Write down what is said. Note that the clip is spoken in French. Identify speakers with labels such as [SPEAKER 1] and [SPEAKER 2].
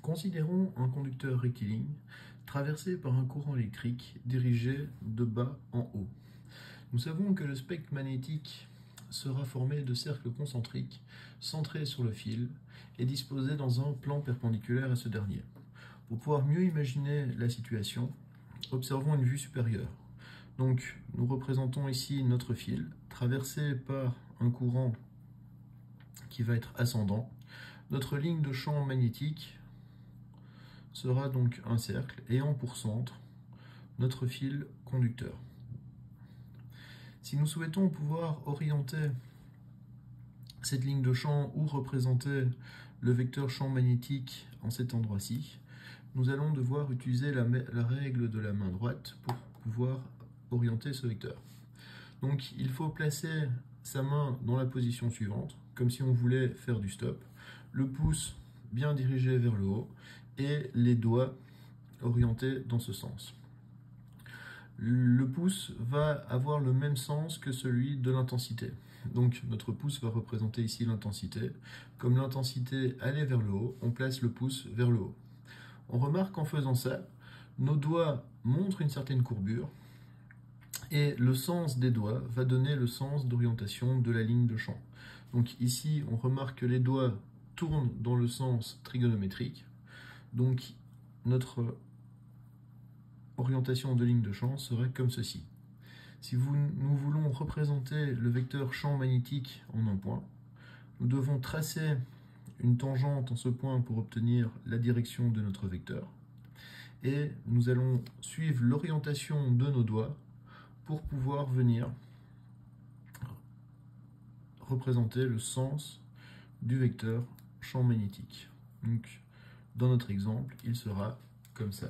[SPEAKER 1] Considérons un conducteur rectiligne traversé par un courant électrique dirigé de bas en haut. Nous savons que le spectre magnétique sera formé de cercles concentriques centrés sur le fil et disposés dans un plan perpendiculaire à ce dernier. Pour pouvoir mieux imaginer la situation, observons une vue supérieure. Donc, nous représentons ici notre fil traversé par un courant qui va être ascendant. Notre ligne de champ magnétique sera donc un cercle ayant pour centre notre fil conducteur. Si nous souhaitons pouvoir orienter cette ligne de champ ou représenter le vecteur champ magnétique en cet endroit-ci, nous allons devoir utiliser la règle de la main droite pour pouvoir orienter ce vecteur. Donc il faut placer sa main dans la position suivante, comme si on voulait faire du stop, le pouce bien dirigé vers le haut et les doigts orientés dans ce sens. Le pouce va avoir le même sens que celui de l'intensité. Donc notre pouce va représenter ici l'intensité. Comme l'intensité allait vers le haut, on place le pouce vers le haut. On remarque qu'en faisant ça, nos doigts montrent une certaine courbure et le sens des doigts va donner le sens d'orientation de la ligne de champ. Donc ici, on remarque que les doigts tournent dans le sens trigonométrique. Donc notre orientation de ligne de champ serait comme ceci. Si nous voulons représenter le vecteur champ magnétique en un point, nous devons tracer une tangente en ce point pour obtenir la direction de notre vecteur. Et nous allons suivre l'orientation de nos doigts pour pouvoir venir représenter le sens du vecteur champ magnétique. Donc, dans notre exemple, il sera comme ça.